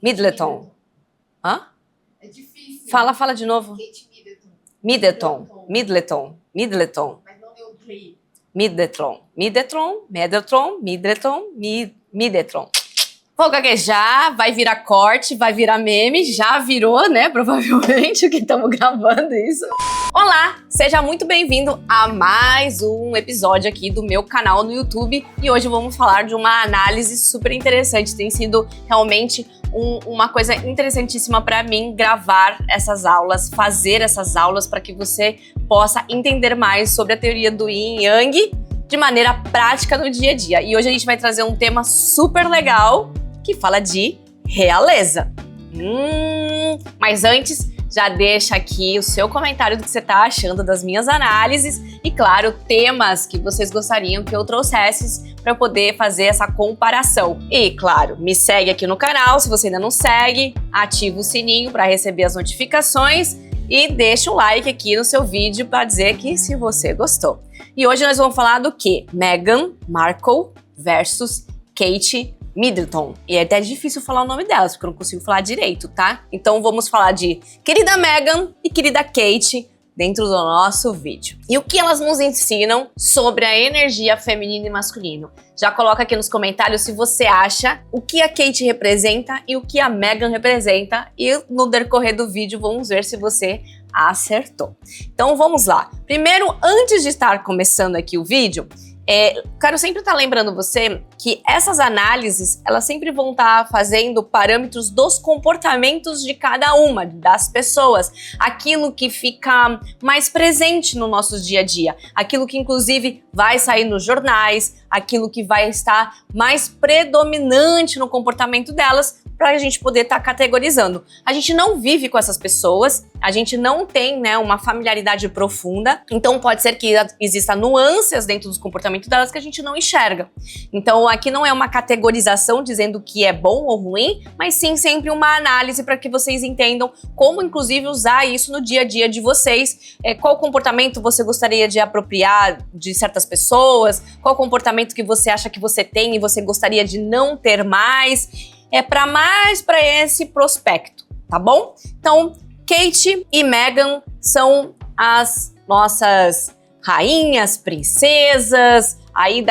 Middleton. Hã? É difícil. Fala de novo. Kate Middleton. Middleton. Mas não neutrei. Middleton. Vou gaguejar, vai virar corte, vai virar meme, já virou, né? Provavelmente, que estamos gravando isso. Olá, seja muito bem-vindo a mais um episódio aqui do meu canal no YouTube. E hoje vamos falar de uma análise super interessante. Tem sido realmente uma coisa interessantíssima para mim gravar essas aulas, fazer essas aulas para que você possa entender mais sobre a teoria do Yin e Yang de maneira prática no dia a dia. E hoje a gente vai trazer um tema super legal que fala de realeza. Mas antes, já deixa aqui o seu comentário do que você está achando das minhas análises e, claro, temas que vocês gostariam que eu trouxesse para poder fazer essa comparação. E, claro, me segue aqui no canal, se você ainda não segue, ativa o sininho para receber as notificações e deixa um like aqui no seu vídeo para dizer que se você gostou. E hoje nós vamos falar do que? Meghan Markle versus Kate Middleton. E é até difícil falar o nome delas, porque eu não consigo falar direito, tá? Então vamos falar de querida Meghan e querida Kate dentro do nosso vídeo. E o que elas nos ensinam sobre a energia feminina e masculino? Já coloca aqui nos comentários se você acha o que a Kate representa e o que a Meghan representa. E no decorrer do vídeo vamos ver se você acertou. Então vamos lá. Primeiro, antes de estar começando aqui o vídeo, quero sempre estar lembrando você que essas análises, elas sempre vão estar fazendo parâmetros dos comportamentos de cada uma das pessoas, aquilo que fica mais presente no nosso dia a dia, aquilo que inclusive vai sair nos jornais, aquilo que vai estar mais predominante no comportamento delas, para a gente poder estar categorizando. A gente não vive com essas pessoas, a gente não tem, né, uma familiaridade profunda, então pode ser que exista nuances dentro dos comportamentos delas que a gente não enxerga. Então aqui não é uma categorização dizendo que é bom ou ruim, mas sim sempre uma análise para que vocês entendam como inclusive usar isso no dia a dia de vocês, qual comportamento você gostaria de apropriar de certas pessoas, qual comportamento que você acha que você tem e você gostaria de não ter mais, para esse prospecto, tá bom? Então, Kate e Meghan são as nossas rainhas, princesas, aí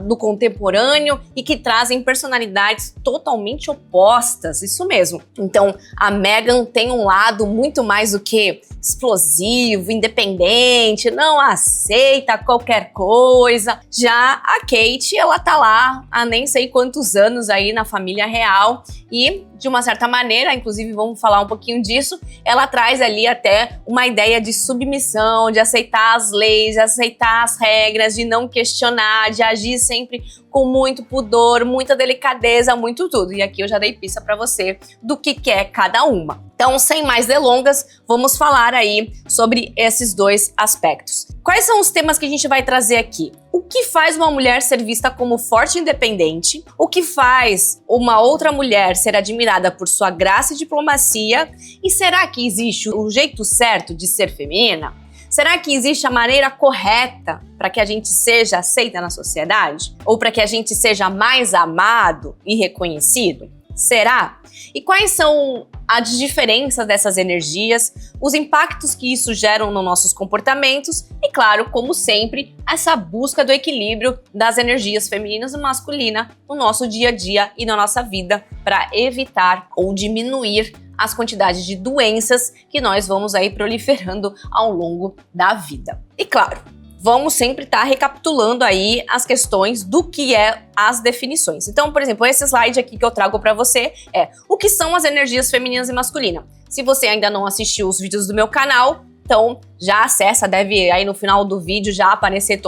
do contemporâneo e que trazem personalidades totalmente opostas, isso mesmo. Então, a Meghan tem um lado muito mais do que explosivo, independente, não aceita qualquer coisa. Já a Kate, ela tá lá há nem sei quantos anos aí na família real e, de uma certa maneira, inclusive vamos falar um pouquinho disso, ela traz ali até uma ideia de submissão, de aceitar as leis, de aceitar as regras, de não questionar, de agir sempre com muito pudor, muita delicadeza, muito tudo. E aqui eu já dei pista para você do que é cada uma. Então, sem mais delongas, vamos falar aí sobre esses dois aspectos. Quais são os temas que a gente vai trazer aqui? O que faz uma mulher ser vista como forte e independente? O que faz uma outra mulher ser admirada por sua graça e diplomacia? E será que existe o jeito certo de ser feminina? Será que existe a maneira correta para que a gente seja aceita na sociedade? Ou para que a gente seja mais amado e reconhecido? Será? E quais são as diferenças dessas energias, os impactos que isso geram nos nossos comportamentos e, claro, como sempre, essa busca do equilíbrio das energias femininas e masculinas no nosso dia a dia e na nossa vida para evitar ou diminuir as quantidades de doenças que nós vamos aí proliferando ao longo da vida. E, claro, vamos sempre estar recapitulando aí as questões do que é as definições. Então, por exemplo, esse slide aqui que eu trago para você é o que são as energias femininas e masculinas. Se você ainda não assistiu os vídeos do meu canal, então já acessa, deve aí no final do vídeo já aparecer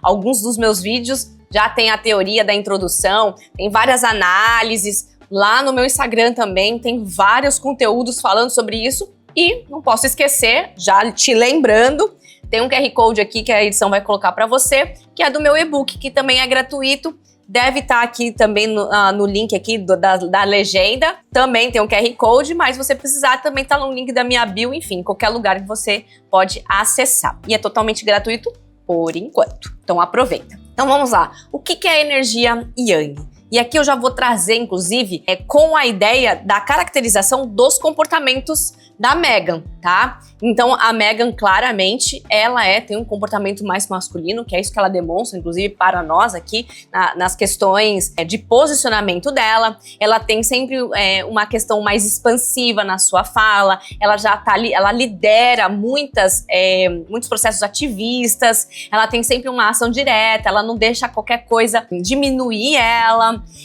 alguns dos meus vídeos, já tem a teoria da introdução, tem várias análises. Lá no meu Instagram também tem vários conteúdos falando sobre isso. E não posso esquecer, já te lembrando, tem um QR Code aqui que a edição vai colocar para você, que é do meu e-book, que também é gratuito. Deve estar aqui também no link aqui da legenda. Também tem um QR Code, mas você precisar também tá no link da minha bio, enfim, qualquer lugar que você pode acessar. E é totalmente gratuito por enquanto. Então aproveita. Então vamos lá. O que é a energia Yang? E aqui eu já vou trazer, inclusive, com a ideia da caracterização dos comportamentos da Megan, tá? Então, a Megan, claramente, ela tem um comportamento mais masculino, que é isso que ela demonstra, inclusive, para nós aqui, nas questões de posicionamento dela. Ela tem sempre uma questão mais expansiva na sua fala, ela já tá ali, ela lidera muitos processos ativistas, ela tem sempre uma ação direta, ela não deixa qualquer coisa diminuir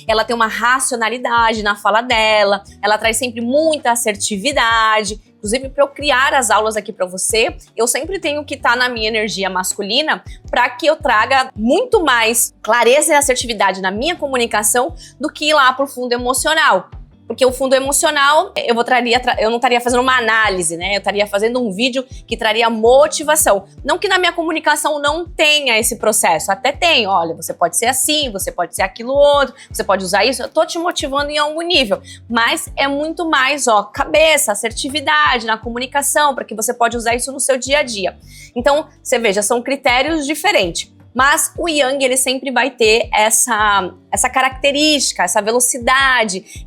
ela tem uma racionalidade na fala dela, ela traz sempre muita assertividade. Inclusive, para eu criar as aulas aqui para você, eu sempre tenho que estar na minha energia masculina para que eu traga muito mais clareza e assertividade na minha comunicação do que ir lá pro fundo emocional. Porque o fundo emocional, eu não estaria fazendo uma análise, né? Eu estaria fazendo um vídeo que traria motivação. Não que na minha comunicação não tenha esse processo. Até tem, olha, você pode ser assim, você pode ser aquilo outro, você pode usar isso. Eu tô te motivando em algum nível. Mas é muito mais, cabeça, assertividade na comunicação, para que você pode usar isso no seu dia a dia. Então, você veja, são critérios diferentes. Mas o Yang, ele sempre vai ter essa característica, essa velocidade,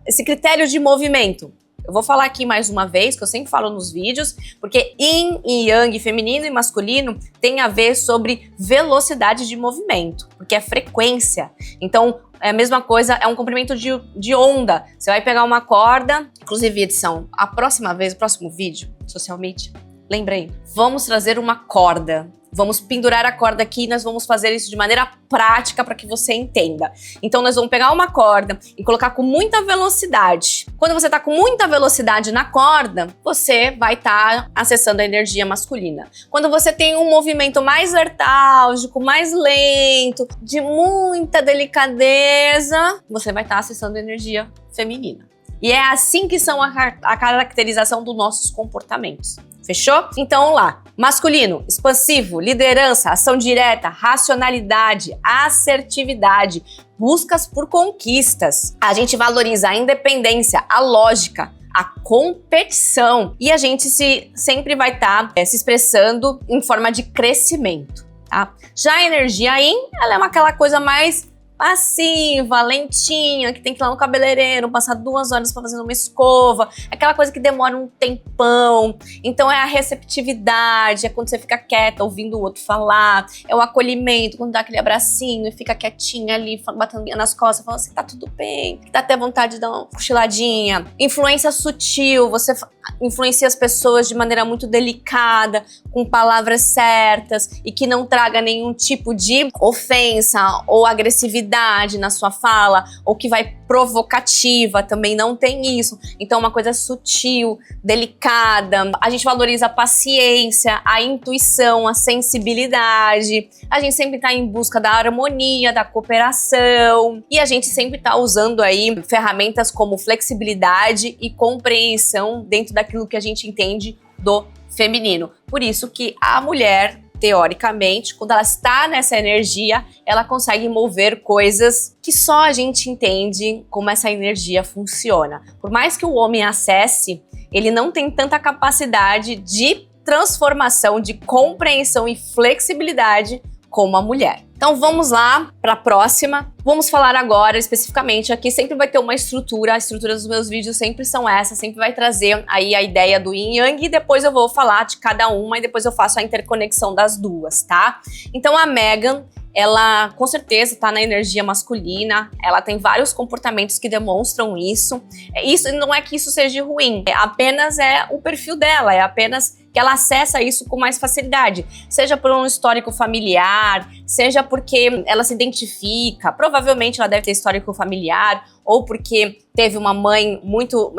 esse critério de movimento. Eu vou falar aqui mais uma vez, que eu sempre falo nos vídeos, porque Yin e Yang, feminino e masculino, tem a ver sobre velocidade de movimento, porque é frequência. Então, é a mesma coisa, é um comprimento de onda. Você vai pegar uma corda, inclusive, edição, a próxima vez, o próximo vídeo, social media, lembrei, vamos trazer uma corda. Vamos pendurar a corda aqui e nós vamos fazer isso de maneira prática para que você entenda. Então, nós vamos pegar uma corda e colocar com muita velocidade. Quando você está com muita velocidade na corda, você vai estar acessando a energia masculina. Quando você tem um movimento mais vertálgico, mais lento, de muita delicadeza, você vai estar acessando a energia feminina. E é assim que são a caracterização dos nossos comportamentos. Fechou? Então, vamos lá. Masculino, expansivo, liderança, ação direta, racionalidade, assertividade, buscas por conquistas. A gente valoriza a independência, a lógica, a competição. E a gente sempre vai estar se expressando em forma de crescimento, tá? Já a energia Yin, ela é aquela coisa mais passiva, lentinha, que tem que ir lá no cabeleireiro, passar 2 horas para fazer uma escova, aquela coisa que demora um tempão. Então é a receptividade, é quando você fica quieta, ouvindo o outro falar, é o acolhimento, quando dá aquele abracinho e fica quietinha ali, batendo nas costas, falando assim, tá tudo bem, dá até vontade de dar uma cochiladinha. Influência sutil, você influencia as pessoas de maneira muito delicada, com palavras certas e que não traga nenhum tipo de ofensa ou agressividade na sua fala, ou que vai provocativa, também não tem isso. Então, uma coisa sutil, delicada. A gente valoriza a paciência, a intuição, a sensibilidade. A gente sempre está em busca da harmonia, da cooperação. E a gente sempre está usando aí ferramentas como flexibilidade e compreensão dentro daquilo que a gente entende do feminino. Por isso que a mulher, teoricamente, quando ela está nessa energia, ela consegue mover coisas que só a gente entende como essa energia funciona. Por mais que o homem acesse, ele não tem tanta capacidade de transformação, de compreensão e flexibilidade como a mulher. Então vamos lá para a próxima. Vamos falar agora especificamente, aqui sempre vai ter uma estrutura, a estrutura dos meus vídeos sempre são essa, sempre vai trazer aí a ideia do Yin e Yang e depois eu vou falar de cada uma e depois eu faço a interconexão das duas, tá? Então a Megan, ela com certeza está na energia masculina, ela tem vários comportamentos que demonstram isso. Isso não é que isso seja ruim, apenas é o perfil dela, é apenas que ela acessa isso com mais facilidade, seja por um histórico familiar, seja porque ela se identifica, provavelmente ela deve ter histórico familiar, ou porque teve uma mãe muito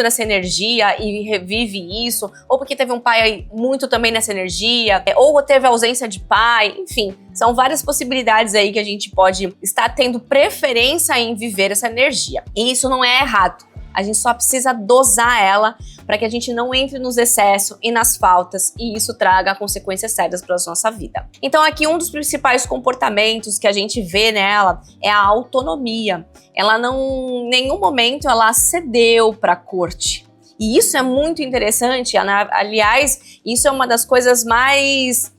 nessa energia e revive isso, ou porque teve um pai muito também nessa energia, ou teve ausência de pai, enfim, são várias possibilidades aí que a gente pode estar tendo preferência em viver essa energia. E isso não é errado. A gente só precisa dosar ela para que a gente não entre nos excessos e nas faltas e isso traga consequências sérias para a nossa vida. Então aqui um dos principais comportamentos que a gente vê nela é a autonomia. Ela não, em nenhum momento ela cedeu para a corte. E isso é muito interessante, aliás, isso é uma das coisas mais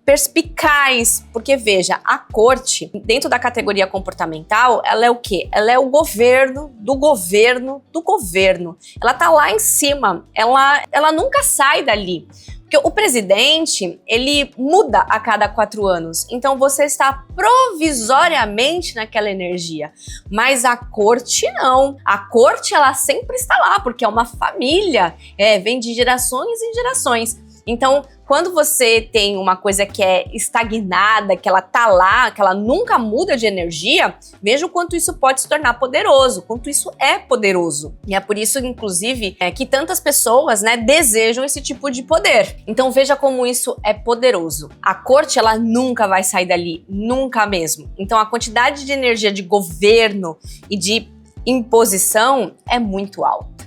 perspicaz, porque veja, a corte, dentro da categoria comportamental, ela é o quê? Ela é o governo do governo do governo. Ela tá lá em cima, ela nunca sai dali. Porque o presidente, ele muda a cada 4 anos. Então você está provisoriamente naquela energia. Mas a corte não. A corte, ela sempre está lá, porque é uma família. Vem de gerações em gerações. Então, quando você tem uma coisa que é estagnada, que ela tá lá, que ela nunca muda de energia, veja o quanto isso pode se tornar poderoso, quanto isso é poderoso. E é por isso, inclusive, que tantas pessoas, né, desejam esse tipo de poder. Então, veja como isso é poderoso. A corte, ela nunca vai sair dali, nunca mesmo. Então, a quantidade de energia de governo e de imposição é muito alta.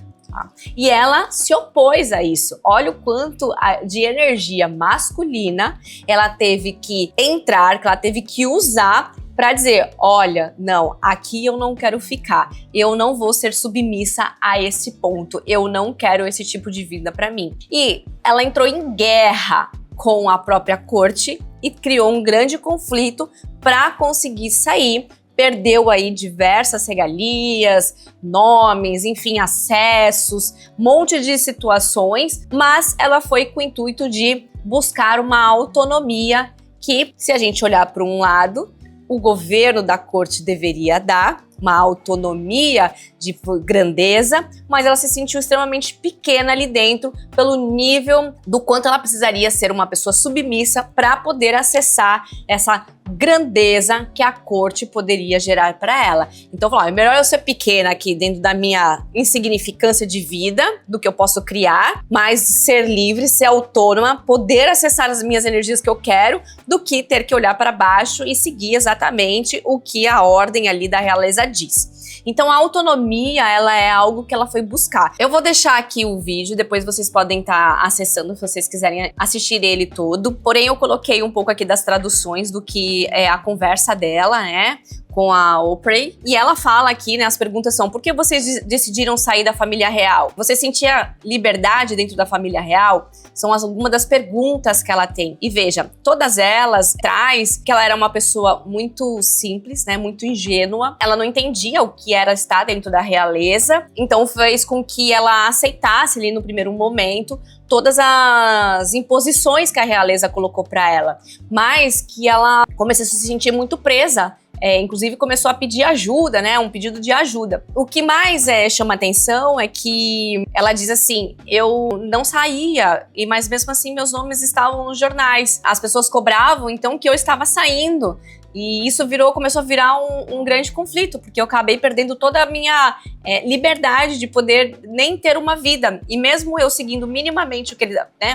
E ela se opôs a isso. Olha o quanto de energia masculina ela teve que entrar, que ela teve que usar para dizer, olha, não, aqui eu não quero ficar, eu não vou ser submissa a esse ponto, eu não quero esse tipo de vida para mim. E ela entrou em guerra com a própria corte e criou um grande conflito para conseguir sair. Perdeu aí diversas regalias, nomes, enfim, acessos, monte de situações, mas ela foi com o intuito de buscar uma autonomia que, se a gente olhar para um lado, o governo da corte deveria dar, uma autonomia de grandeza, mas ela se sentiu extremamente pequena ali dentro pelo nível do quanto ela precisaria ser uma pessoa submissa para poder acessar essa grandeza que a corte poderia gerar para ela. Então, é melhor eu ser pequena aqui dentro da minha insignificância de vida, do que eu posso criar, mas ser livre, ser autônoma, poder acessar as minhas energias que eu quero, do que ter que olhar para baixo e seguir exatamente o que a ordem ali da realeza diz. Então a autonomia, ela é algo que ela foi buscar. Eu vou deixar aqui o vídeo, depois vocês podem estar acessando se vocês quiserem assistir ele todo. Porém, eu coloquei um pouco aqui das traduções do que é a conversa dela, né, com a Oprah. E ela fala aqui, né, as perguntas são: por que vocês decidiram sair da família real? Você sentia liberdade dentro da família real? São algumas das perguntas que ela tem. E veja, todas elas traz que ela era uma pessoa muito simples, né, muito ingênua. Ela não entendia o que era estar dentro da realeza. Então fez com que ela aceitasse ali no primeiro momento todas as imposições que a realeza colocou para ela. Mas que ela começou a se sentir muito presa. Inclusive começou a pedir ajuda, né? Um pedido de ajuda. O que mais chama atenção é que ela diz assim: eu não saía, mas mesmo assim meus nomes estavam nos jornais. As pessoas cobravam então que eu estava saindo. E isso começou a virar um grande conflito, porque eu acabei perdendo toda a minha liberdade de poder nem ter uma vida. E mesmo eu seguindo minimamente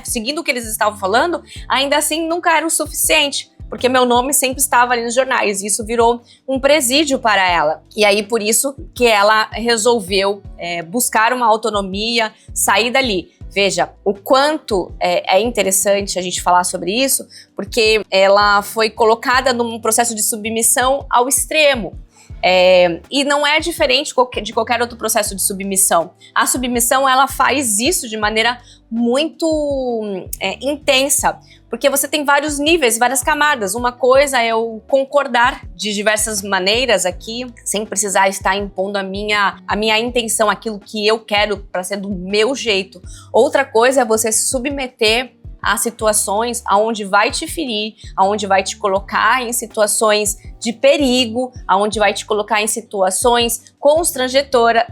seguindo o que eles estavam falando, ainda assim nunca era o suficiente. Porque meu nome sempre estava ali nos jornais, e isso virou um presídio para ela. E aí, por isso que ela resolveu buscar uma autonomia, sair dali. Veja, o quanto é interessante a gente falar sobre isso, porque ela foi colocada num processo de submissão ao extremo. E não é diferente de qualquer outro processo de submissão. A submissão, ela faz isso de maneira muito intensa, porque você tem vários níveis, várias camadas. Uma coisa é eu concordar de diversas maneiras aqui, sem precisar estar impondo a minha intenção, aquilo que eu quero para ser do meu jeito. Outra coisa é você se submeter a situações aonde vai te ferir, aonde vai te colocar em situações de perigo, aonde vai te colocar em situações constrangedoras,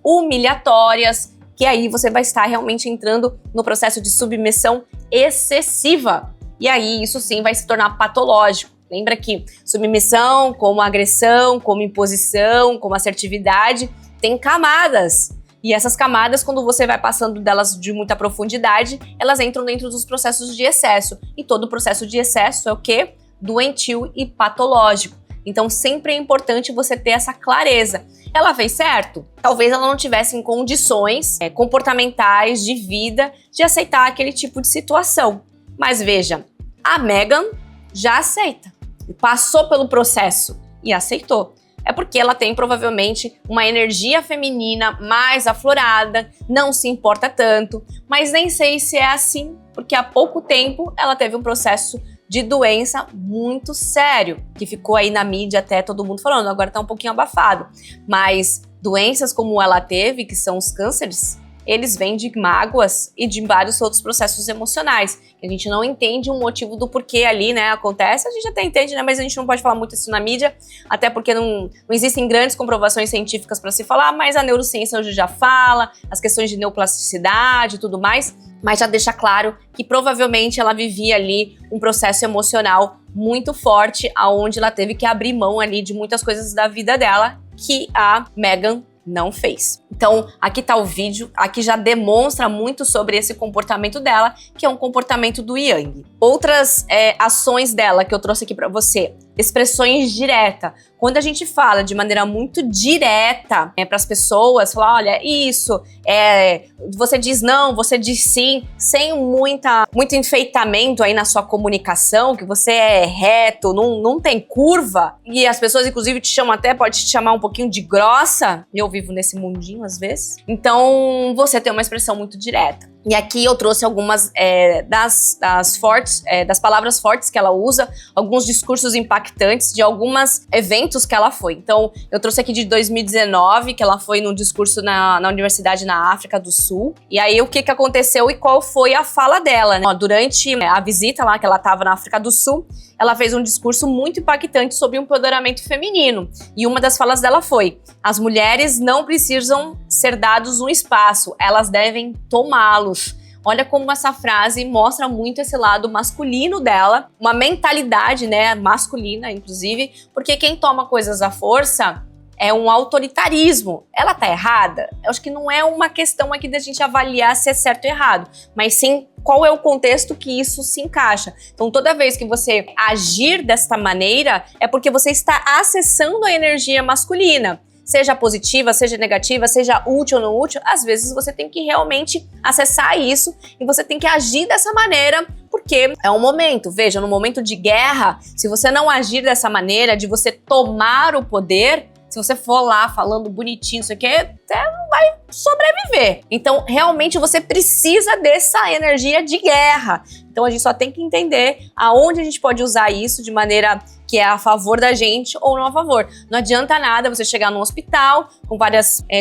humilhatórias, que aí você vai estar realmente entrando no processo de submissão excessiva. E aí isso sim vai se tornar patológico. Lembra que submissão, como agressão, como imposição, como assertividade, tem camadas. E essas camadas, quando você vai passando delas de muita profundidade, elas entram dentro dos processos de excesso. E todo processo de excesso é o quê? Doentio e patológico. Então sempre é importante você ter essa clareza. Ela fez certo? Talvez ela não tivesse em condições comportamentais de vida de aceitar aquele tipo de situação. Mas veja, a Meghan já aceita. Passou pelo processo e aceitou. é porque ela tem provavelmente uma energia feminina mais aflorada, não se importa tanto, mas nem sei se é assim, porque há pouco tempo ela teve um processo de doença muito sério, que ficou aí na mídia até todo mundo falando, agora tá um pouquinho abafado, mas doenças como ela teve, que são os cânceres, eles vêm de mágoas e de vários outros processos emocionais, que a gente não entende o motivo do porquê ali, né, acontece, a gente até entende, né, mas a gente não pode falar muito isso na mídia, até porque não existem grandes comprovações científicas para se falar, mas a neurociência hoje já fala, as questões de neuroplasticidade e tudo mais, mas já deixa claro que provavelmente ela vivia ali um processo emocional muito forte, aonde ela teve que abrir mão ali de muitas coisas da vida dela, que a Meghan não fez. Então, aqui tá o vídeo, aqui já demonstra muito sobre esse comportamento dela, que é um comportamento do Yang. Outras ações dela que eu trouxe aqui pra você, expressões diretas. Quando a gente fala de maneira muito direta para as pessoas, falar, olha, isso, você diz não, você diz sim, sem muito enfeitamento aí na sua comunicação, que você é reto, não tem curva, e as pessoas inclusive te chamam até, pode te chamar um pouquinho de grossa, eu vivo nesse mundinho às vezes, então você tem uma expressão muito direta. E aqui eu trouxe algumas das palavras fortes que ela usa, alguns discursos impactantes de alguns eventos que ela foi. Então, eu trouxe aqui de 2019, que ela foi num discurso na universidade na África do Sul. E aí, o que aconteceu e qual foi a fala dela, né? Durante a visita lá que ela estava na África do Sul, ela fez um discurso muito impactante sobre o empoderamento feminino. E uma das falas dela foi: as mulheres não precisam ser dados um espaço, elas devem tomá-lo. Olha como essa frase mostra muito esse lado masculino dela, uma mentalidade, né, masculina, inclusive, porque quem toma coisas à força é um autoritarismo. Ela tá errada? Eu acho que não é uma questão aqui da gente avaliar se é certo ou errado, mas sim qual é o contexto que isso se encaixa. Então, toda vez que você agir desta maneira, é porque você está acessando a energia masculina. Seja positiva, seja negativa, seja útil ou não útil, às vezes você tem que realmente acessar isso e você tem que agir dessa maneira, porque é um momento. Veja, no momento de guerra, se você não agir dessa maneira, de você tomar o poder, se você for lá falando bonitinho, isso aqui, você não vai sobreviver. Então, realmente, você precisa dessa energia de guerra. Então, a gente só tem que entender aonde a gente pode usar isso de maneira que é a favor da gente ou não a favor. Não adianta nada você chegar num hospital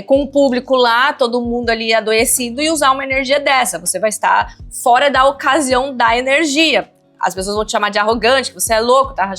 com um público lá, todo mundo ali adoecido e usar uma energia dessa. Você vai estar fora da ocasião da energia. As pessoas vão te chamar de arrogante, que você é louco, tá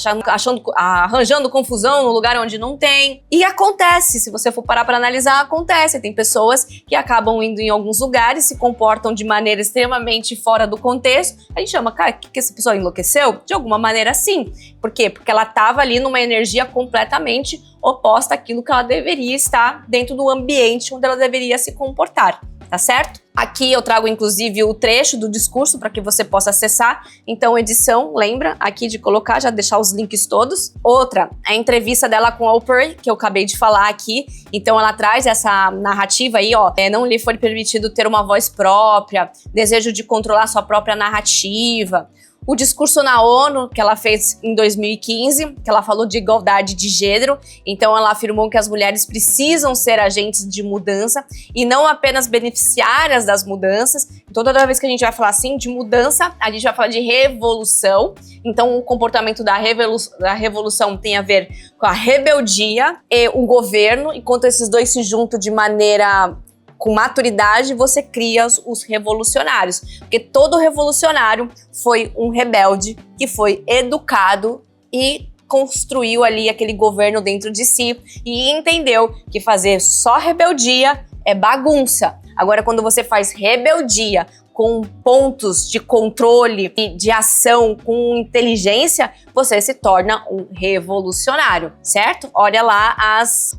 arranjando confusão no lugar onde não tem. E acontece, se você for parar para analisar, acontece. Tem pessoas que acabam indo em alguns lugares, se comportam de maneira extremamente fora do contexto. A gente chama, cara, que essa pessoa enlouqueceu? De alguma maneira, sim. Por quê? Porque ela estava ali numa energia completamente oposta àquilo que ela deveria estar dentro do ambiente onde ela deveria se comportar. Tá certo? Aqui eu trago inclusive o trecho do discurso para que você possa acessar. Então, edição, lembra aqui de colocar, já deixar os links todos. Outra, a entrevista dela com a Oprah, que eu acabei de falar aqui. Então, ela traz essa narrativa aí, ó. Não lhe foi permitido ter uma voz própria, desejo de controlar sua própria narrativa. O discurso na ONU, que ela fez em 2015, que ela falou de igualdade de gênero, então ela afirmou que as mulheres precisam ser agentes de mudança e não apenas beneficiárias das mudanças. Então toda vez que a gente vai falar assim de mudança, a gente vai falar de revolução. Então o comportamento da revolução tem a ver com a rebeldia e o governo, enquanto esses dois se juntam de maneira com maturidade, você cria os revolucionários. Porque todo revolucionário foi um rebelde que foi educado e construiu ali aquele governo dentro de si e entendeu que fazer só rebeldia é bagunça. Agora, quando você faz rebeldia com pontos de controle e de ação com inteligência, você se torna um revolucionário, certo? Olha lá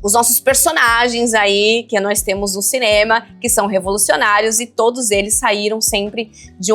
os nossos personagens aí que nós temos no cinema, que são revolucionários e todos eles saíram sempre de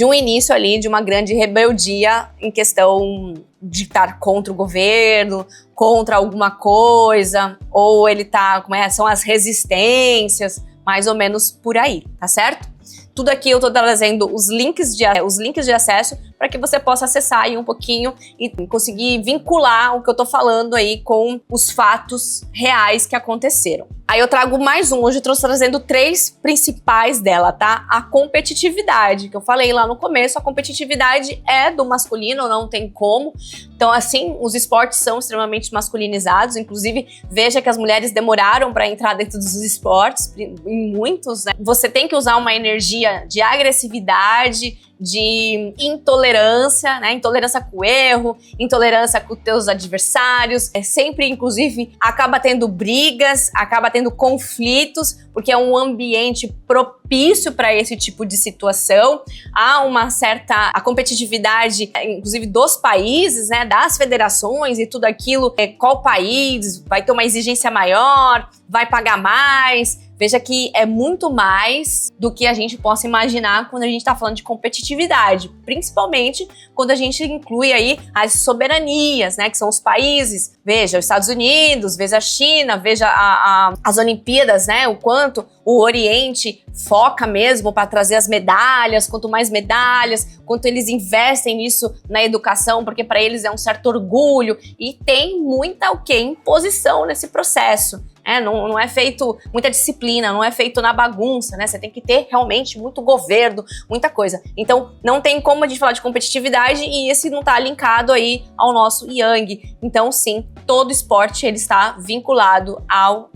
um início ali, de uma grande rebeldia em questão de estar contra o governo, contra alguma coisa, ou ele tá, são as resistências, mais ou menos por aí, tá certo? Tudo aqui eu tô trazendo os links de acesso para que você possa acessar aí um pouquinho e conseguir vincular o que eu tô falando aí com os fatos reais que aconteceram. Aí eu trago mais um, hoje eu tô trazendo 3 principais dela, tá? A competitividade, que eu falei lá no começo, a competitividade é do masculino, não tem como. Então, assim, os esportes são extremamente masculinizados, inclusive, veja que as mulheres demoraram para entrar dentro dos esportes, em muitos, né? Você tem que usar uma energia de agressividade, de intolerância, né? Intolerância com o erro, intolerância com os teus adversários. Sempre, inclusive, acaba tendo brigas, acaba tendo conflitos, porque é um ambiente propício para esse tipo de situação. Há uma certa a competitividade, inclusive dos países, né? Das federações e tudo aquilo. Qual país vai ter uma exigência maior, vai pagar mais. Veja que é muito mais do que a gente possa imaginar quando a gente está falando de competitividade, principalmente quando a gente inclui aí as soberanias, né, que são os países. Veja os Estados Unidos, veja a China, veja as Olimpíadas, né, o quanto o Oriente foca mesmo para trazer as medalhas, quanto mais medalhas, quanto eles investem nisso na educação, porque para eles é um certo orgulho e tem muita imposição nesse processo. Não é feito muita disciplina, não é feito na bagunça, né? Você tem que ter realmente muito governo, muita coisa. Então, não tem como a gente falar de competitividade e esse não tá linkado aí ao nosso Yang. Então, sim, todo esporte ele está vinculado à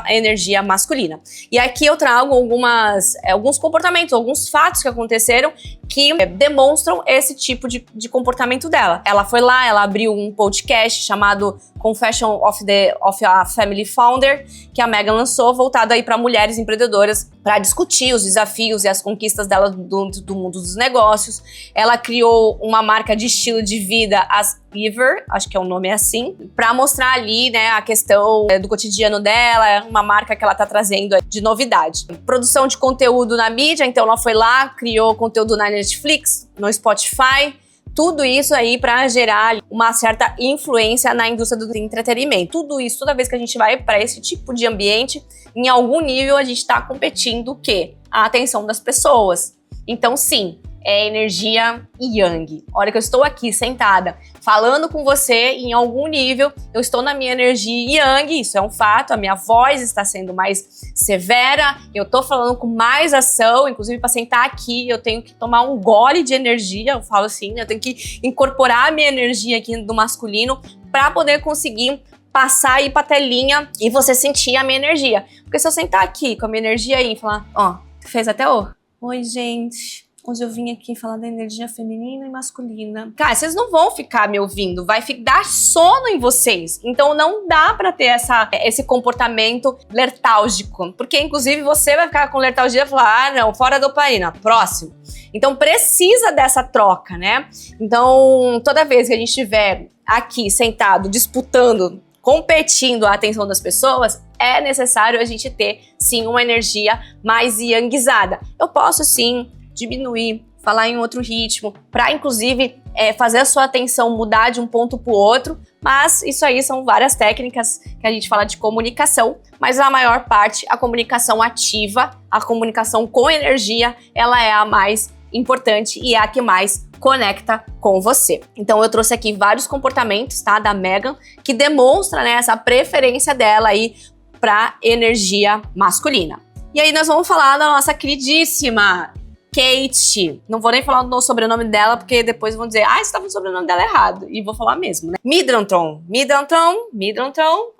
energia masculina. E aqui eu trago alguns comportamentos, alguns fatos que aconteceram que demonstram esse tipo de comportamento dela. Ela foi lá, ela abriu um podcast chamado Confession of a Family Founder, que a Megan lançou, voltado aí para mulheres empreendedoras, para discutir os desafios e as conquistas dela do mundo dos negócios. Ela criou uma marca de estilo de vida, as Ever, acho que é o nome assim, para mostrar ali, né, a questão do cotidiano dela, é uma marca que ela tá trazendo de novidade. Produção de conteúdo na mídia, então ela foi lá, criou conteúdo na Netflix, no Spotify, tudo isso aí para gerar uma certa influência na indústria do entretenimento. Tudo isso, toda vez que a gente vai para esse tipo de ambiente, em algum nível a gente está competindo o quê? A atenção das pessoas. Então, sim, é energia Yang. A hora que eu estou aqui sentada falando com você, em algum nível, eu estou na minha energia Yang, isso é um fato, a minha voz está sendo mais severa, eu estou falando com mais ação, inclusive para sentar aqui eu tenho que tomar um gole de energia, eu falo assim, eu tenho que incorporar a minha energia aqui do masculino para poder conseguir passar aí pra telinha e você sentir a minha energia. Porque se eu sentar aqui com a minha energia aí e falar, ó, fez até o... Oi, gente. Hoje eu vim aqui falar da energia feminina e masculina. Cara, vocês não vão ficar me ouvindo, vai dar sono em vocês. Então não dá pra ter esse comportamento lertálgico. Porque, inclusive, você vai ficar com lertalgia e falar, ah, não, fora dopamina, próximo. Então precisa dessa troca, né? Então, toda vez que a gente estiver aqui sentado, disputando, competindo a atenção das pessoas, é necessário a gente ter, sim, uma energia mais yangizada. Eu posso, sim, diminuir, falar em outro ritmo, para inclusive fazer a sua atenção mudar de um ponto para o outro, mas isso aí são várias técnicas que a gente fala de comunicação, mas a maior parte, a comunicação ativa, a comunicação com energia, ela é a mais importante e é a que mais conecta com você. Então eu trouxe aqui vários comportamentos, tá, da Megan, que demonstra, né, essa preferência dela aí para energia masculina. E aí nós vamos falar da nossa queridíssima Kate. Não vou nem falar do sobrenome dela, porque depois vão dizer, ah, você tá falando o sobrenome dela errado. E vou falar mesmo, né? Middleton,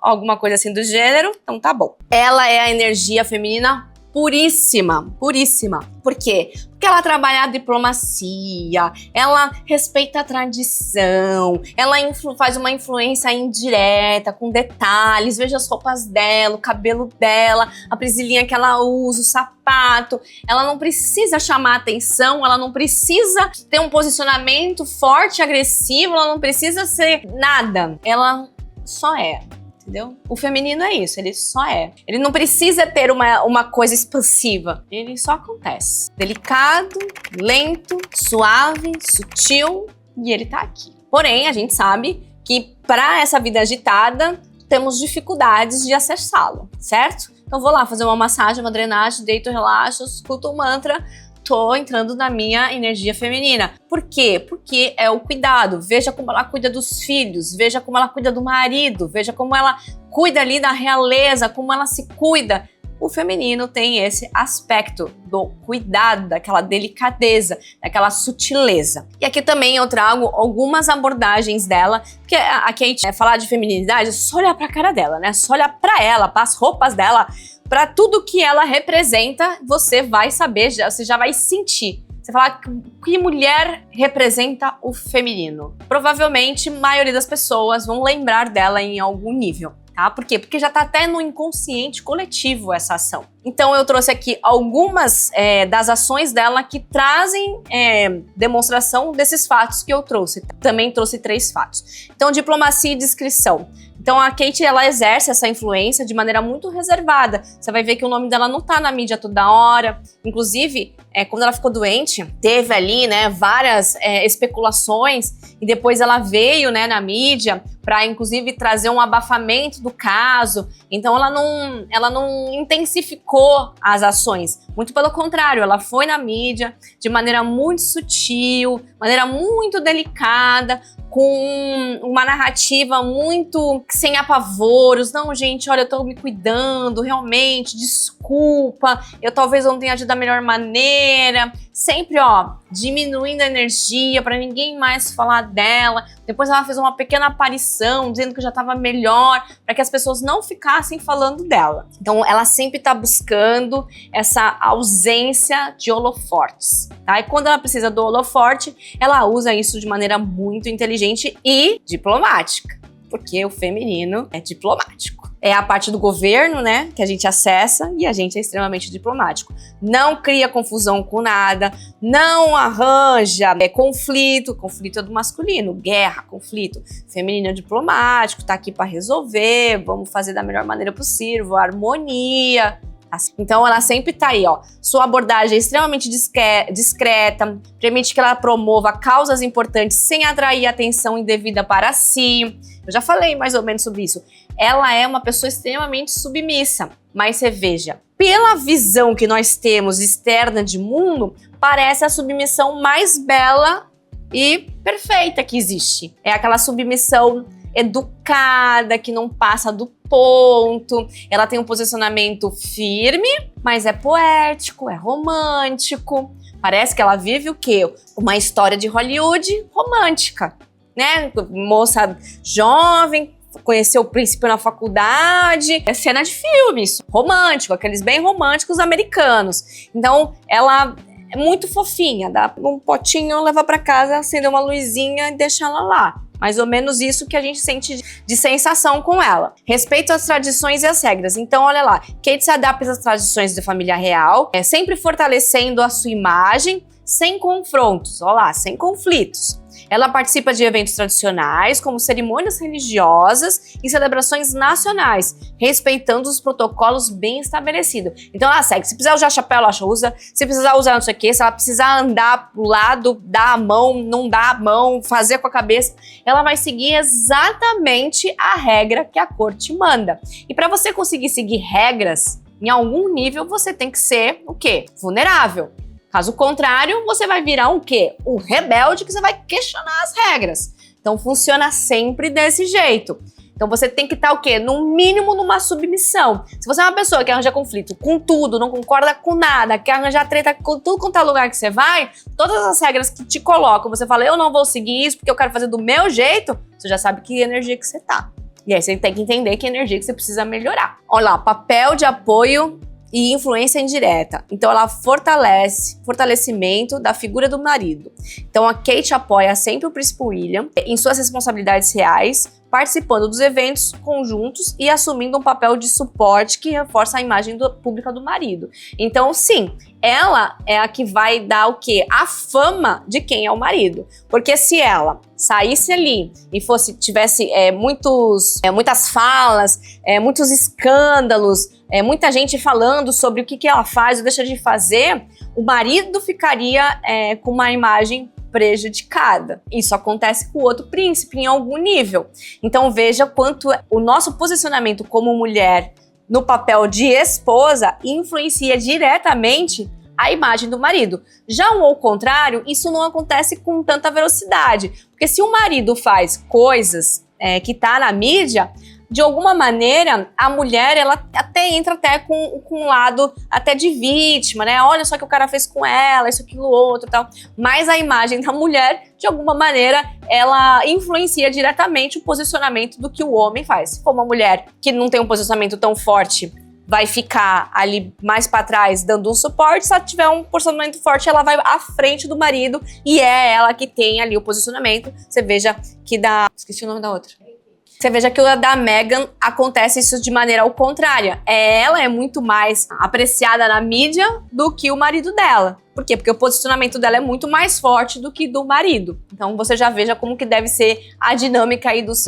alguma coisa assim do gênero, então tá bom. Ela é a energia feminina puríssima, puríssima. Por quê? Porque ela trabalha a diplomacia, ela respeita a tradição, ela faz uma influência indireta, com detalhes, veja as roupas dela, o cabelo dela, a presilhinha que ela usa, o sapato. Ela não precisa chamar atenção, ela não precisa ter um posicionamento forte, agressivo, ela não precisa ser nada. Ela só é. Entendeu? O feminino é isso, ele só é. Ele não precisa ter uma coisa expansiva, ele só acontece. Delicado, lento, suave, sutil, e ele tá aqui. Porém, a gente sabe que para essa vida agitada, temos dificuldades de acessá-lo, certo? Então vou lá fazer uma massagem, uma drenagem, deito, relaxo, escuto um mantra, tô entrando na minha energia feminina. Por quê? Porque é o cuidado. Veja como ela cuida dos filhos, veja como ela cuida do marido, veja como ela cuida ali da realeza, como ela se cuida. O feminino tem esse aspecto do cuidado, daquela delicadeza, daquela sutileza. E aqui também eu trago algumas abordagens dela, porque a Kate, falar de feminilidade, é só olhar pra cara dela, né? Só olhar pra ela, para as roupas dela, pra tudo que ela representa, você vai saber, você já vai sentir. Você fala, que mulher representa o feminino? Provavelmente, a maioria das pessoas vão lembrar dela em algum nível. Tá? Por quê? Porque já tá até no inconsciente coletivo essa ação. Então eu trouxe aqui algumas das ações dela que trazem demonstração desses fatos que eu trouxe. Também trouxe 3 fatos. Então, diplomacia e discrição. Então a Kate, ela exerce essa influência de maneira muito reservada. Você vai ver que o nome dela não tá na mídia toda hora. Inclusive, quando ela ficou doente, teve ali, né, várias especulações e depois ela veio, né, na mídia para inclusive trazer um abafamento do caso. Então ela não intensificou as ações. Muito pelo contrário, ela foi na mídia de maneira muito sutil, maneira muito delicada, com uma narrativa muito sem apavoros. Não, gente, olha, eu tô me cuidando, realmente, desculpa, eu talvez não tenha agido da melhor maneira. Sempre, diminuindo a energia para ninguém mais falar dela. Depois ela fez uma pequena aparição dizendo que já estava melhor, para que as pessoas não ficassem falando dela. Então ela sempre está buscando essa ausência de holofortes, tá? E quando ela precisa do holoforte, ela usa isso de maneira muito inteligente e diplomática, porque o feminino é diplomático. É a parte do governo, né, que a gente acessa, e a gente é extremamente diplomático. Não cria confusão com nada, não arranja conflito é do masculino, guerra, conflito. Feminino é diplomático, tá aqui para resolver, vamos fazer da melhor maneira possível, harmonia. Então ela sempre tá aí, Sua abordagem é extremamente discreta, permite que ela promova causas importantes sem atrair atenção indevida para si. Eu já falei mais ou menos sobre isso. Ela é uma pessoa extremamente submissa, mas você veja, pela visão que nós temos externa de mundo, parece a submissão mais bela e perfeita que existe. É aquela submissão educada, que não passa do ponto. Ela tem um posicionamento firme, mas é poético, é romântico. Parece que ela vive o quê? Uma história de Hollywood romântica, né? Moça jovem, conheceu o príncipe na faculdade. É cena de filmes, romântico, aqueles bem românticos americanos. Então, ela é muito fofinha, dá um potinho, leva pra casa, acender uma luzinha e deixa ela lá. Mais ou menos isso que a gente sente de sensação com ela. Respeito às tradições e às regras. Então, olha lá, Kate se adapta às tradições da família real, sempre fortalecendo a sua imagem, sem confrontos, olha lá, sem conflitos. Ela participa de eventos tradicionais, como cerimônias religiosas e celebrações nacionais, respeitando os protocolos bem estabelecidos. Então ela segue. Se precisar usar chapéu, ela usa. Se precisar usar não sei o quê, se ela precisar andar pro lado, dar a mão, não dar a mão, fazer com a cabeça, ela vai seguir exatamente a regra que a corte manda. E para você conseguir seguir regras, em algum nível você tem que ser o quê? Vulnerável. Caso contrário, você vai virar um quê? Um rebelde que você vai questionar as regras. Então funciona sempre desse jeito. Então você tem que estar o quê? No mínimo numa submissão. Se você é uma pessoa que arranja conflito com tudo, não concorda com nada, quer arranjar treta com tudo quanto é lugar que você vai, todas as regras que te colocam, você fala, eu não vou seguir isso porque eu quero fazer do meu jeito, você já sabe que energia que você tá. E aí você tem que entender que energia que você precisa melhorar. Olha lá, papel de apoio e influência indireta. Então ela fortalecimento da figura do marido. Então a Kate apoia sempre o príncipe William em suas responsabilidades reais, participando dos eventos conjuntos e assumindo um papel de suporte que reforça a imagem pública do marido. Então, sim, ela é a que vai dar o quê? A fama de quem é o marido. Porque se ela saísse ali e tivesse muitas falas, muitos escândalos, muita gente falando sobre o que ela faz ou deixa de fazer, o marido ficaria com uma imagem prejudicada. Isso acontece com o outro príncipe em algum nível. Então veja quanto o nosso posicionamento como mulher no papel de esposa influencia diretamente a imagem do marido. Já ao contrário, isso não acontece com tanta velocidade, porque se o marido faz coisas que tá na mídia, de alguma maneira, a mulher, ela até entra com um lado até de vítima, né? Olha só o que o cara fez com ela, isso, aquilo, outro e tal. Mas a imagem da mulher, de alguma maneira, ela influencia diretamente o posicionamento do que o homem faz. Se for uma mulher que não tem um posicionamento tão forte, vai ficar ali mais pra trás dando um suporte. Se ela tiver um posicionamento forte, ela vai à frente do marido e é ela que tem ali o posicionamento. Você veja que esqueci o nome da outra. Você veja que o da Meghan acontece isso de maneira ao contrária. Ela é muito mais apreciada na mídia do que o marido dela. Por quê? Porque o posicionamento dela é muito mais forte do que do marido. Então você já veja como que deve ser a dinâmica aí dos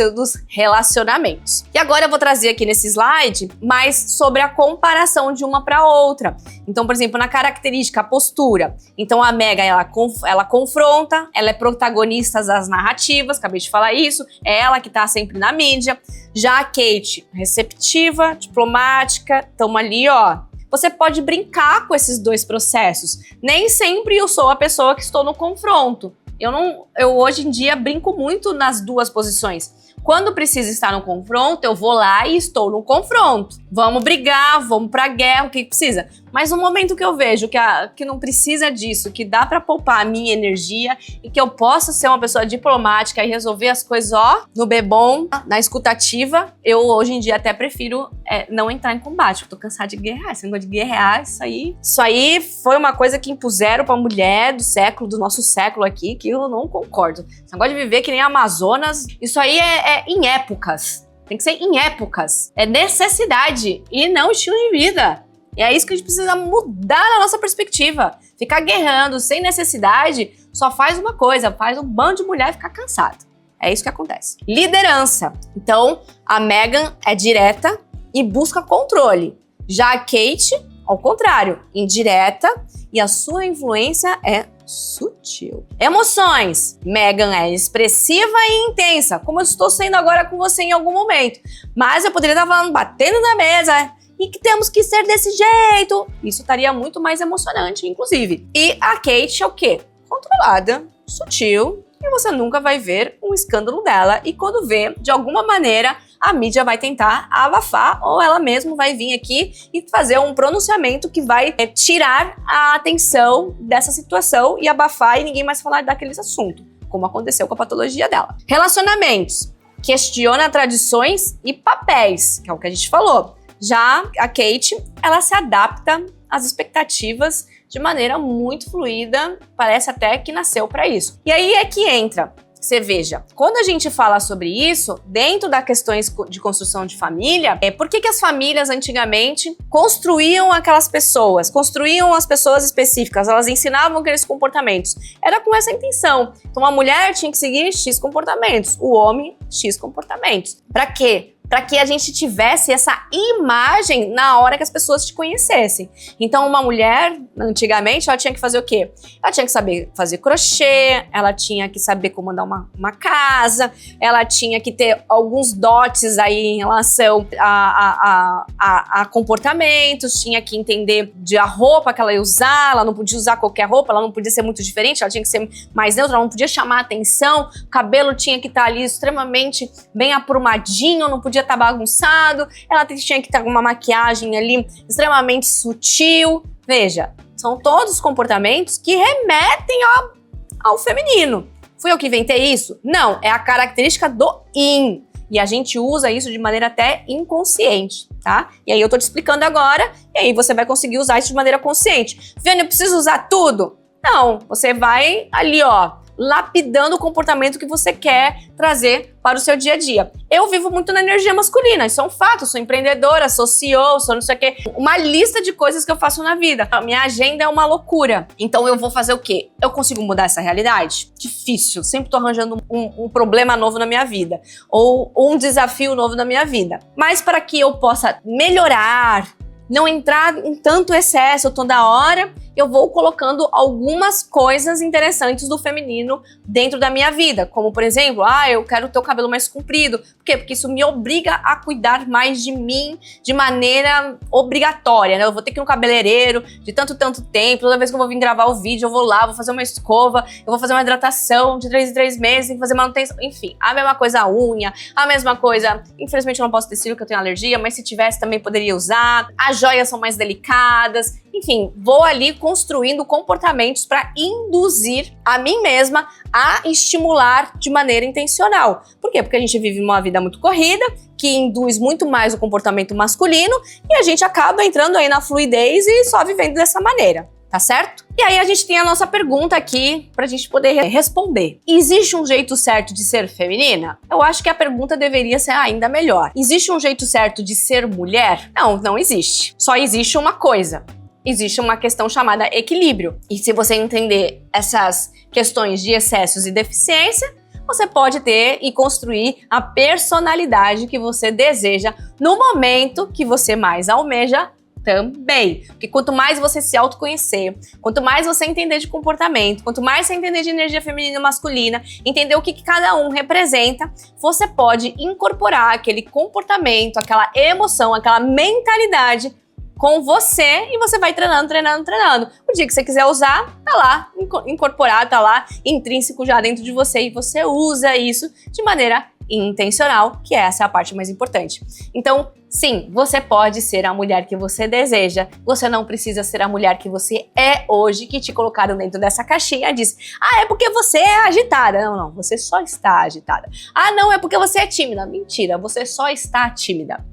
relacionamentos. E agora eu vou trazer aqui nesse slide mais sobre a comparação de uma para outra. Então, por exemplo, na característica, a postura. Então a Meghan, ela confronta, ela é protagonista das narrativas, acabei de falar isso, é ela que tá sempre na mídia. Já a Kate, receptiva, diplomática, tamo ali, ó. Você pode brincar com esses dois processos. Nem sempre eu sou a pessoa que estou no confronto. Eu hoje em dia brinco muito nas duas posições. Quando precisa estar no confronto, eu vou lá e estou no confronto. Vamos brigar, vamos pra guerra, o que precisa. Mas no momento que eu vejo que não precisa disso, que dá pra poupar a minha energia e que eu posso ser uma pessoa diplomática e resolver as coisas, ó, no bebom, na escutativa, eu hoje em dia até prefiro não entrar em combate. Eu tô cansada de guerrear. Esse negócio de guerrear, isso aí foi uma coisa que impuseram pra mulher do nosso século aqui, que eu não concordo. Esse negócio de viver que nem Amazonas, isso aí é em épocas. Tem que ser em épocas. É necessidade e não estilo de vida. E é isso que a gente precisa mudar na nossa perspectiva. Ficar guerrando sem necessidade só faz uma coisa, faz um bando de mulher ficar cansado. É isso que acontece. Liderança. Então, a Meghan é direta e busca controle. Já a Kate, ao contrário, indireta e a sua influência é sutil. Emoções. Meghan é expressiva e intensa, como eu estou sendo agora com você em algum momento. Mas eu poderia estar falando, batendo na mesa, e que temos que ser desse jeito. Isso estaria muito mais emocionante, inclusive. E a Kate é o quê? Controlada, sutil, e você nunca vai ver um escândalo dela. E quando vê, de alguma maneira, a mídia vai tentar abafar, ou ela mesma vai vir aqui e fazer um pronunciamento que vai tirar a atenção dessa situação e abafar e ninguém mais falar daquele assunto, como aconteceu com a patologia dela. Relacionamentos. Questiona tradições e papéis, que é o que a gente falou. Já a Kate, ela se adapta às expectativas de maneira muito fluida, parece até que nasceu para isso. E aí é que entra, você veja, quando a gente fala sobre isso, dentro das questões de construção de família, por que as famílias antigamente construíam aquelas pessoas, construíam as pessoas específicas, elas ensinavam aqueles comportamentos? Era com essa intenção. Então a mulher tinha que seguir X comportamentos, o homem X comportamentos. Para quê? Para que a gente tivesse essa imagem na hora que as pessoas te conhecessem. Então, uma mulher, antigamente, ela tinha que fazer o quê? Ela tinha que saber fazer crochê, ela tinha que saber comandar uma casa, ela tinha que ter alguns dotes aí em relação a comportamentos, tinha que entender a roupa que ela ia usar, ela não podia usar qualquer roupa, ela não podia ser muito diferente, ela tinha que ser mais neutra, ela não podia chamar atenção, o cabelo tinha que estar ali extremamente bem aprumadinho, não podia estar bagunçado, ela tinha que estar com uma maquiagem ali extremamente sutil. Veja, são todos comportamentos que remetem ao feminino. Fui eu que inventei isso? Não, é a característica do yin. E a gente usa isso de maneira até inconsciente, tá? E aí eu tô te explicando agora, e aí você vai conseguir usar isso de maneira consciente. Viane, eu preciso usar tudo? Não, você vai ali, ó, lapidando o comportamento que você quer trazer para o seu dia a dia. Eu vivo muito na energia masculina, isso é um fato, sou empreendedora, sou CEO, sou não sei o quê. Uma lista de coisas que eu faço na vida. A minha agenda é uma loucura. Então eu vou fazer o quê? Eu consigo mudar essa realidade? Difícil, sempre tô arranjando um problema novo na minha vida, ou um desafio novo na minha vida. Mas para que eu possa melhorar, não entrar em tanto excesso toda hora, eu vou colocando algumas coisas interessantes do feminino dentro da minha vida, como por exemplo, eu quero ter o cabelo mais comprido. Por quê? Porque isso me obriga a cuidar mais de mim de maneira obrigatória, né? Eu vou ter que ir no cabeleireiro de tanto tempo, toda vez que eu vou vir gravar o vídeo, eu vou lá, vou fazer uma escova, eu vou fazer uma hidratação de 3 em 3 meses, tem que fazer manutenção, enfim, a mesma coisa a unha, a mesma coisa, infelizmente eu não posso ter cílio, que eu tenho alergia, mas se tivesse também poderia usar, as joias são mais delicadas, enfim, vou ali construindo comportamentos para induzir a mim mesma a estimular de maneira intencional. Por quê? Porque a gente vive uma vida muito corrida, que induz muito mais o comportamento masculino e a gente acaba entrando aí na fluidez e só vivendo dessa maneira, tá certo? E aí a gente tem a nossa pergunta aqui pra gente poder responder. Existe um jeito certo de ser feminina? Eu acho que a pergunta deveria ser ainda melhor. Existe um jeito certo de ser mulher? Não, não existe. Só existe uma coisa. Existe uma questão chamada equilíbrio. E se você entender essas questões de excessos e deficiência, você pode ter e construir a personalidade que você deseja no momento que você mais almeja também. Porque quanto mais você se autoconhecer, quanto mais você entender de comportamento, quanto mais você entender de energia feminina e masculina, entender o que cada um representa, você pode incorporar aquele comportamento, aquela emoção, aquela mentalidade com você e você vai treinando. O dia que você quiser usar, tá lá incorporado, tá lá intrínseco já dentro de você e você usa isso de maneira intencional, que essa é a parte mais importante. Então, sim, você pode ser a mulher que você deseja, você não precisa ser a mulher que você é hoje, que te colocaram dentro dessa caixinha e diz, é porque você é agitada. Não, você só está agitada. Não, é porque você é tímida. Mentira, você só está tímida.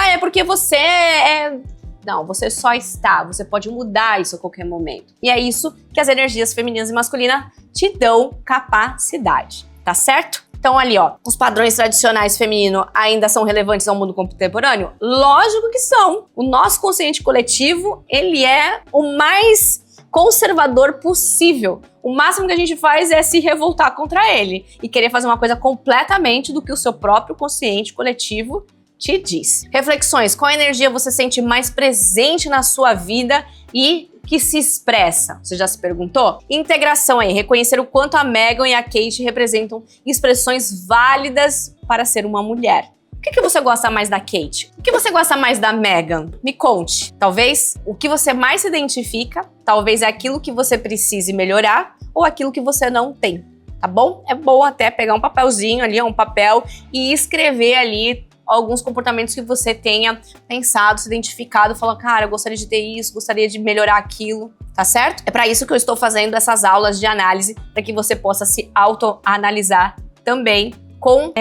É porque você é... Não, você só está, você pode mudar isso a qualquer momento. E é isso que as energias femininas e masculinas te dão capacidade, tá certo? Então ali, os padrões tradicionais femininos ainda são relevantes ao mundo contemporâneo? Lógico que são. O nosso consciente coletivo, ele é o mais conservador possível. O máximo que a gente faz é se revoltar contra ele e querer fazer uma coisa completamente do que o seu próprio consciente coletivo te diz. Reflexões: qual energia você sente mais presente na sua vida e que se expressa? Você já se perguntou? Integração aí, reconhecer o quanto a Meghan e a Kate representam expressões válidas para ser uma mulher. O que você gosta mais da Kate? O que você gosta mais da Meghan? Me conte. Talvez o que você mais se identifica, talvez é aquilo que você precise melhorar ou aquilo que você não tem, tá bom? É bom até pegar um papelzinho ali, um papel e escrever ali alguns comportamentos que você tenha pensado, se identificado, falando, cara, eu gostaria de ter isso, gostaria de melhorar aquilo, tá certo? É para isso que eu estou fazendo essas aulas de análise, para que você possa se autoanalisar também com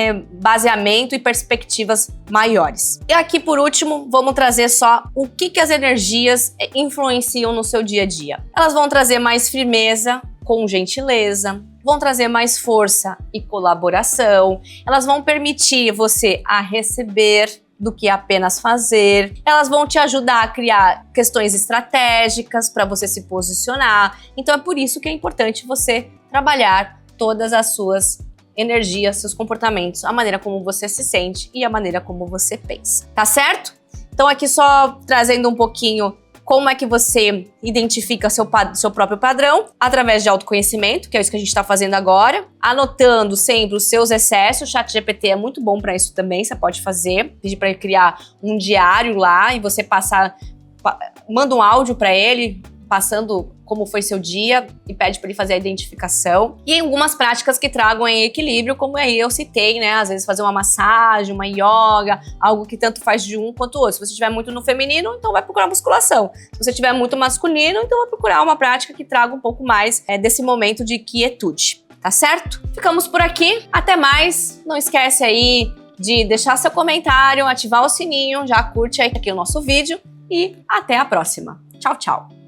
baseamento e perspectivas maiores. E aqui, por último, vamos trazer só o que as energias influenciam no seu dia a dia. Elas vão trazer mais firmeza, com gentileza, vão trazer mais força e colaboração, elas vão permitir você a receber do que apenas fazer, elas vão te ajudar a criar questões estratégicas para você se posicionar. Então é por isso que é importante você trabalhar todas as suas energias, seus comportamentos, a maneira como você se sente e a maneira como você pensa, tá certo? Então aqui só trazendo um pouquinho como é que você identifica seu próprio padrão através de autoconhecimento, que é isso que a gente está fazendo agora, anotando sempre os seus excessos. O ChatGPT é muito bom para isso também, você pode fazer, pedir para ele criar um diário lá e você manda um áudio para ele, passando como foi seu dia e pede para ele fazer a identificação. E algumas práticas que tragam em equilíbrio, como aí eu citei, né? Às vezes fazer uma massagem, uma yoga, algo que tanto faz de um quanto o outro. Se você estiver muito no feminino, então vai procurar musculação. Se você estiver muito masculino, então vai procurar uma prática que traga um pouco mais desse momento de quietude, tá certo? Ficamos por aqui, até mais. Não esquece aí de deixar seu comentário, ativar o sininho, já curte aí aqui o nosso vídeo e até a próxima. Tchau, tchau!